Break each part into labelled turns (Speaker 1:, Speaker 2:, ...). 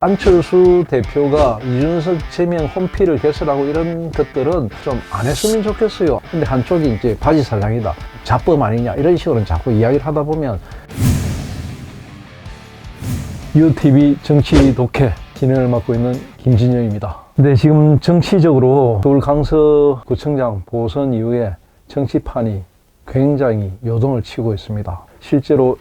Speaker 1: 안철수 대표가 이준석 제명 혼피를 개설하고 이런 것들은 좀 안 했으면 좋겠어요. 근데 한쪽이 이제 바지 사장이다, 자법 아니냐, 이런 식으로 자꾸 이야기를 하다 보면. 유TV 정치 독해 진행을 맡고 있는 김진영입니다. 근데 지금 정치적으로 서울 강서구청장 보선 이후에 정치판이 굉장히 요동을 치고 있습니다. 실제로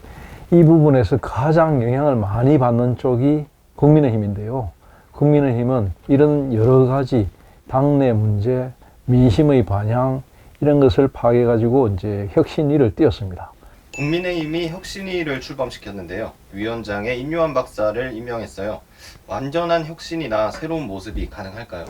Speaker 1: 이 부분에서 가장 영향을 많이 받는 쪽이 국민의힘인데요. 국민의힘은 이런 여러 가지 당내 문제, 민심의 반향, 이런 것을 파악해가지고 이제 혁신위를 띄웠습니다.
Speaker 2: 국민의힘이 혁신위를 출범시켰는데요. 위원장에 임요한 박사를 임명했어요. 완전한 혁신이나 새로운 모습이 가능할까요?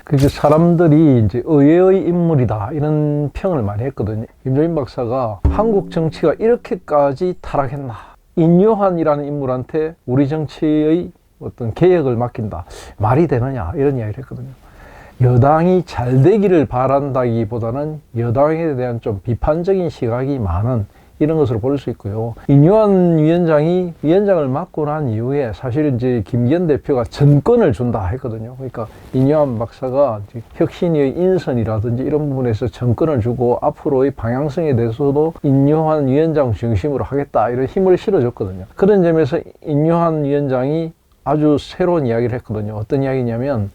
Speaker 1: 그게 사람들이 이제 의외의 인물이다, 이런 평을 많이 했거든요. 임요한 박사가 한국 정치가 이렇게까지 타락했나? 임요한이라는 인물한테 우리 정치의 어떤 개혁을 맡긴다, 말이 되느냐, 이런 이야기를 했거든요. 여당이 잘 되기를 바란다기보다는 여당에 대한 좀 비판적인 시각이 많은 이런 것으로 볼 수 있고요. 임요한 위원장이 위원장을 맡고 난 이후에 사실 이제 김기현 대표가 전권을 준다 했거든요. 그러니까 임요한 박사가 혁신의 인선이라든지 이런 부분에서 전권을 주고 앞으로의 방향성에 대해서도 임요한 위원장 중심으로 하겠다, 이런 힘을 실어줬거든요. 그런 점에서 임요한 위원장이 아주 새로운 이야기를 했거든요. 어떤 이야기냐면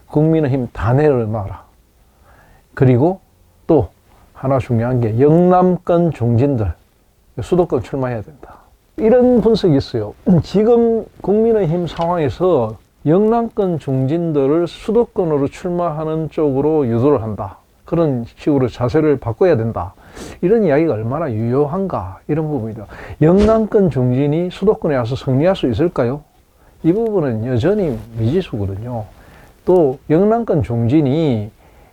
Speaker 1: 국민의힘 단회를 놔라. 그리고 또 하나 중요한 게 영남권 중진들 수도권 출마해야 된다, 이런 분석이 있어요. 지금 국민의힘 상황에서 영남권 중진들을 수도권으로 출마하는 쪽으로 유도를 한다, 그런 식으로 자세를 바꿔야 된다, 이런 이야기가 얼마나 유효한가, 이런 부분이다. 영남권 중진이 수도권에 와서 승리할 수 있을까요? 이 부분은 여전히 미지수거든요. 또 영남권 중진이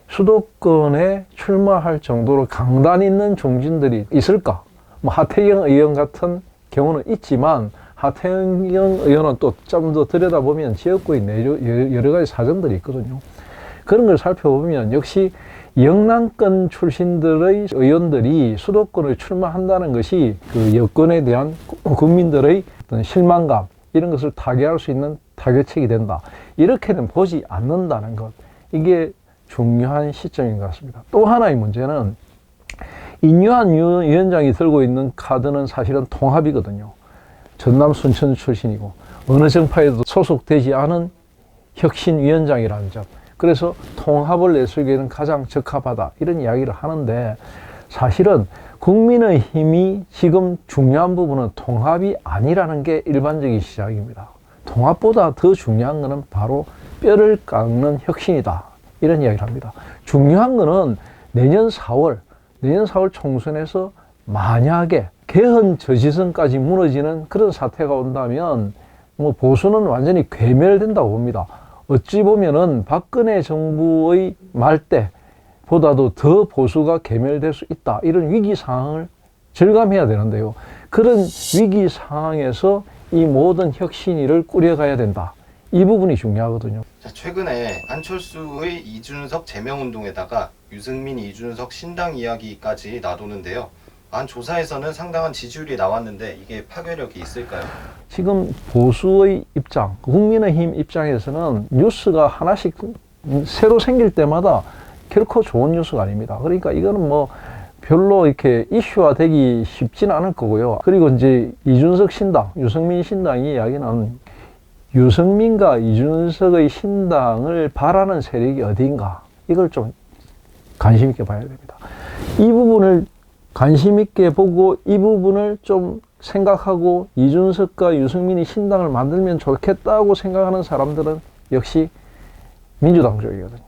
Speaker 1: 수도권에 출마할 정도로 강단 있는 중진들이 있을까? 뭐 하태경 의원 같은 경우는 있지만, 하태경 의원은 또 좀 더 들여다보면 지역구에 여러 가지 사정들이 있거든요. 그런 걸 살펴보면 역시 영남권 출신들의 의원들이 수도권에 출마한다는 것이 그 여권에 대한 국민들의 어떤 실망감, 이런 것을 타개할 수 있는 타개책이 된다, 이렇게는 보지 않는다는 것, 이게 중요한 시점인 것 같습니다. 또 하나의 문제는 임요한 위원장이 들고 있는 카드는 사실은 통합이거든요. 전남 순천 출신이고 어느 정파에도 소속되지 않은 혁신위원장이라는 점, 그래서 통합을 내세우기에는 가장 적합하다, 이런 이야기를 하는데, 사실은 국민의힘이 지금 중요한 부분은 통합이 아니라는 게 일반적인 시각입니다. 통합보다 더 중요한 것은 바로 뼈를 깎는 혁신이다, 이런 이야기를 합니다. 중요한 것은 내년 4월 총선에서 만약에 개헌 저지선까지 무너지는 그런 사태가 온다면 뭐 보수는 완전히 괴멸된다고 봅니다. 어찌 보면은 박근혜 정부의 말대 보다도 더 보수가 괴멸될 수 있다, 이런 위기 상황을 절감해야 되는데요. 그런 위기 상황에서 이 모든 혁신위를 꾸려가야 된다, 이 부분이 중요하거든요.
Speaker 2: 최근에 안철수의 이준석 제명운동에다가 유승민, 이준석 신당 이야기까지 나도는데요. 안 조사에서는 상당한 지지율이 나왔는데 이게 파괴력이 있을까요?
Speaker 1: 지금 보수의 입장, 국민의힘 입장에서는 뉴스가 하나씩 새로 생길 때마다 결코 좋은 뉴스가 아닙니다. 그러니까 이거는 뭐 별로 이렇게 이슈화 되기 쉽지는 않을 거고요. 그리고 이제 이준석 신당, 유승민 신당이 이야기는 유승민과 이준석의 신당을 바라는 세력이 어디인가, 이걸 좀 관심 있게 봐야 됩니다. 이 부분을 관심 있게 보고 이 부분을 좀 생각하고 이준석과 유승민이 신당을 만들면 좋겠다고 생각하는 사람들은 역시 민주당 쪽이거든요.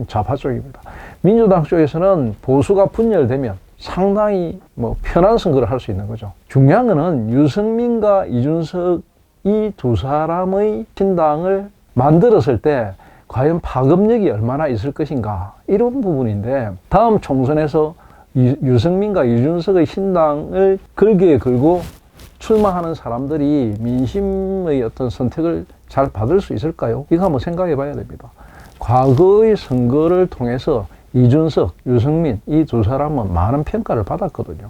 Speaker 1: 좌파 쪽입니다. 민주당 쪽에서는 보수가 분열되면 상당히 뭐 편한 선거를 할 수 있는 거죠. 중요한 거는 유승민과 이준석 이 두 사람의 신당을 만들었을 때 과연 파급력이 얼마나 있을 것인가, 이런 부분인데, 다음 총선에서 유승민과 이준석의 신당을 걸기에 걸고 출마하는 사람들이 민심의 어떤 선택을 잘 받을 수 있을까요? 이거 한번 생각해 봐야 됩니다. 과거의 선거를 통해서 이준석, 유승민 이 두 사람은 많은 평가를 받았거든요.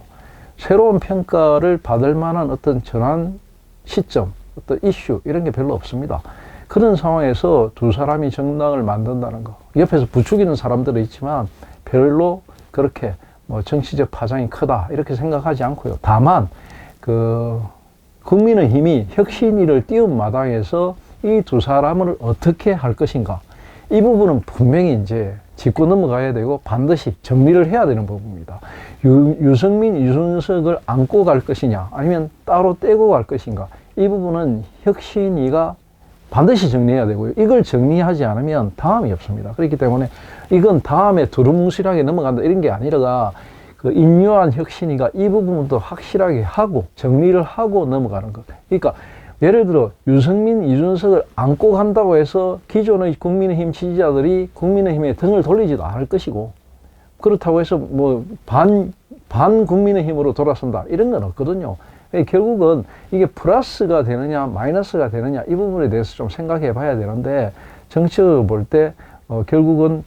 Speaker 1: 새로운 평가를 받을 만한 어떤 전환 시점, 어떤 이슈 이런 게 별로 없습니다. 그런 상황에서 두 사람이 정당을 만든다는 거. 옆에서 부추기는 사람들은 있지만 별로 그렇게 뭐 정치적 파장이 크다 이렇게 생각하지 않고요. 다만 국민의힘이 혁신위를 띄운 마당에서 이 두 사람을 어떻게 할 것인가. 이 부분은 분명히 이제 짚고 넘어가야 되고 반드시 정리를 해야 되는 부분입니다. 유승민, 이준석을 안고 갈 것이냐 아니면 따로 떼고 갈 것인가. 이 부분은 혁신위가 반드시 정리해야 되고요. 이걸 정리하지 않으면 다음이 없습니다. 그렇기 때문에 이건 다음에 두루뭉실하게 넘어간다 이런 게 아니라 인류한 혁신위가 이 부분도 확실하게 하고 정리를 하고 넘어가는 것. 그러니까 예를 들어 유승민, 이준석을 안고 간다고 해서 기존의 국민의힘 지지자들이 국민의힘에 등을 돌리지도 않을 것이고, 그렇다고 해서 뭐 반 국민의힘으로 돌아선다 이런 건 없거든요. 결국은 이게 플러스가 되느냐 마이너스가 되느냐 이 부분에 대해서 좀 생각해 봐야 되는데, 정치적으로 볼 때 결국은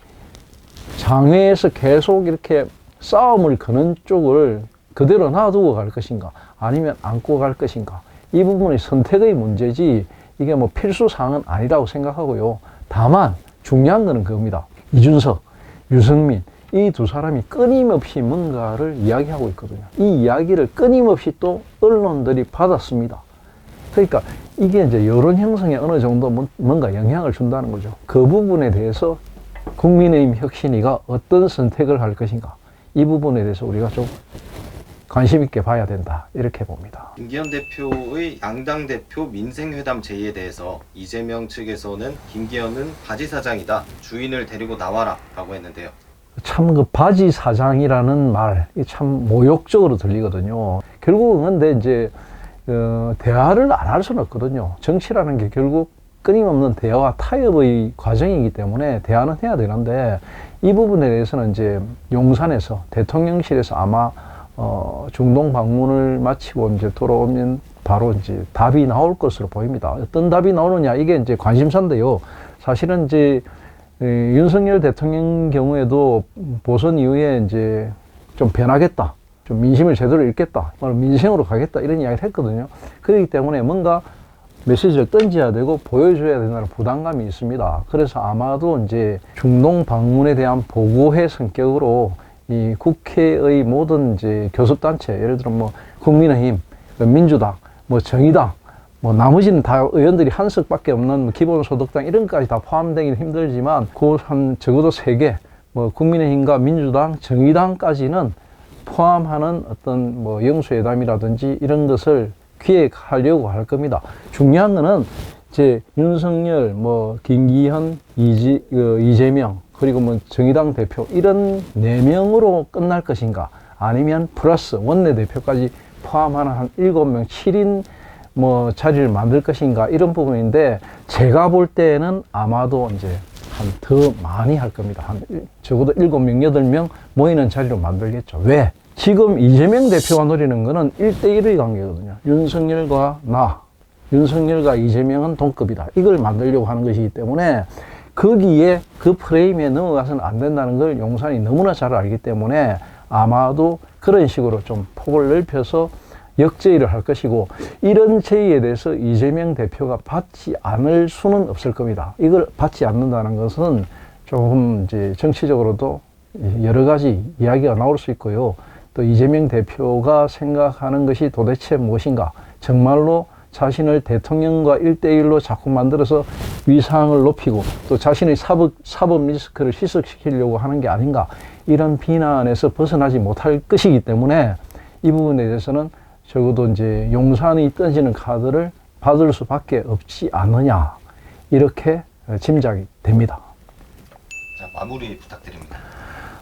Speaker 1: 장외에서 계속 이렇게 싸움을 거는 쪽을 그대로 놔두고 갈 것인가 아니면 안고 갈 것인가, 이 부분이 선택의 문제지 이게 뭐 필수사항은 아니라고 생각하고요. 다만 중요한 거는 그겁니다. 이준석, 유승민 이 두 사람이 끊임없이 뭔가를 이야기하고 있거든요. 이 이야기를 끊임없이 또 언론들이 받았습니다. 그러니까 이게 이제 여론 형성에 어느 정도 뭔가 영향을 준다는 거죠. 그 부분에 대해서 국민의힘 혁신위가 어떤 선택을 할 것인가, 이 부분에 대해서 우리가 좀 관심 있게 봐야 된다 이렇게 봅니다.
Speaker 2: 김기현 대표의 양당 대표 민생회담 제의에 대해서 이재명 측에서는 김기현은 바지 사장이다, 주인을 데리고 나와라 라고 했는데요.
Speaker 1: 참 그 바지 사장이라는 말 참 모욕적으로 들리거든요. 결국은 근데 이제 대화를 안 할 수는 없거든요. 정치라는 게 결국 끊임없는 대화와 타협의 과정이기 때문에 대화는 해야 되는데, 이 부분에 대해서는 이제 용산에서 대통령실에서 아마 중동 방문을 마치고 이제 돌아오면 바로 이제 답이 나올 것으로 보입니다. 어떤 답이 나오느냐 이게 이제 관심사인데요. 사실은 이제 윤석열 대통령 경우에도 보선 이후에 이제 좀 변하겠다, 좀 민심을 제대로 읽겠다, 민생으로 가겠다 이런 이야기를 했거든요. 그렇기 때문에 뭔가 메시지를 던져야 되고 보여줘야 된다는 부담감이 있습니다. 그래서 아마도 이제 중동 방문에 대한 보고회 성격으로 이 국회의 모든 이제 교섭단체, 예를 들어 뭐 국민의힘, 민주당, 뭐 정의당, 뭐 나머지는 다 의원들이 한석밖에 없는 뭐 기본소득당 이런 것까지 다 포함되기는 힘들지만 그 한 적어도 3개, 뭐 국민의힘과 민주당, 정의당까지는 포함하는 어떤 뭐 영수회담이라든지 이런 것을 기획하려고 할 겁니다. 중요한 거는 이제 윤석열, 뭐 김기현, 이재명 그리고 뭐 정의당 대표 이런 4명으로 끝날 것인가, 아니면 플러스 원내대표까지 포함하는 한 7명, 7인 뭐 자리를 만들 것인가, 이런 부분인데, 제가 볼 때는 아마도 이제 한 더 많이 할 겁니다. 한 적어도 7명, 8명 모이는 자리로 만들겠죠. 왜? 지금 이재명 대표가 노리는 거는 1대1의 관계거든요. 윤석열과 나, 윤석열과 이재명은 동급이다, 이걸 만들려고 하는 것이기 때문에 거기에 그 프레임에 넘어가서는 안 된다는 걸 용산이 너무나 잘 알기 때문에 아마도 그런 식으로 좀 폭을 넓혀서 역제의를 할 것이고, 이런 제의에 대해서 이재명 대표가 받지 않을 수는 없을 겁니다. 이걸 받지 않는다는 것은 조금 이제 정치적으로도 여러 가지 이야기가 나올 수 있고요. 또 이재명 대표가 생각하는 것이 도대체 무엇인가, 정말로 자신을 대통령과 1대1로 자꾸 만들어서 위상을 높이고 또 자신의 사법 리스크를 희석시키려고 하는 게 아닌가, 이런 비난에서 벗어나지 못할 것이기 때문에 이 부분에 대해서는 적어도 이제 용산이 던지는 카드를 받을 수밖에 없지 않느냐, 이렇게 짐작이 됩니다.
Speaker 2: 자, 마무리 부탁드립니다.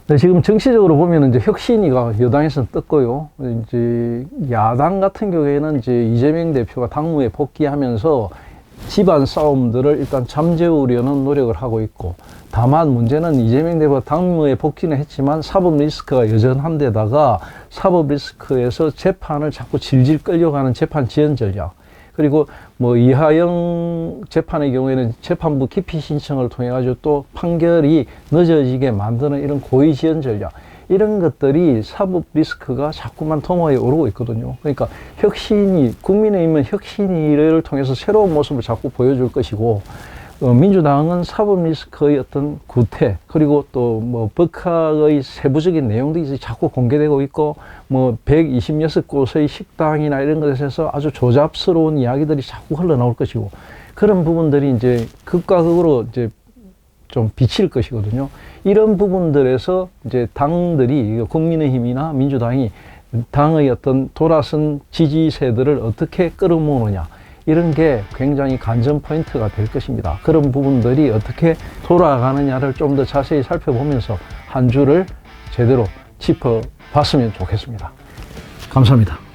Speaker 1: 네, 지금 정치적으로 보면 이제 혁신위가 여당에서는 떴고요. 이제 야당 같은 경우에는 이제 이재명 대표가 당무에 복귀하면서 집안 싸움들을 일단 잠재우려는 노력을 하고 있고, 다만 문제는 이재명 대표가 당무에 복귀는 했지만 사법 리스크가 여전한 데다가 사법 리스크에서 재판을 자꾸 질질 끌려가는 재판 지연 전략, 그리고 뭐 이하영 재판의 경우에는 재판부 기피 신청을 통해 가지고 또 판결이 늦어지게 만드는 이런 고의 지연 전략, 이런 것들이 사법 리스크가 자꾸만 도마에 오르고 있거든요. 그러니까 국민의힘은 혁신위를 통해서 새로운 모습을 자꾸 보여줄 것이고, 민주당은 사법 리스크의 어떤 구태, 그리고 또 뭐 법학의 세부적인 내용들이 자꾸 공개되고 있고, 뭐 126곳의 식당이나 이런 것에서 아주 조잡스러운 이야기들이 자꾸 흘러나올 것이고, 그런 부분들이 이제 극과 극으로 이제 좀 비칠 것이거든요. 이런 부분들에서 이제 당들이, 국민의힘이나 민주당이 당의 어떤 돌아선 지지세들을 어떻게 끌어모으느냐, 이런 게 굉장히 관전 포인트가 될 것입니다. 그런 부분들이 어떻게 돌아가느냐를 좀 더 자세히 살펴보면서 한 주를 제대로 짚어봤으면 좋겠습니다. 감사합니다.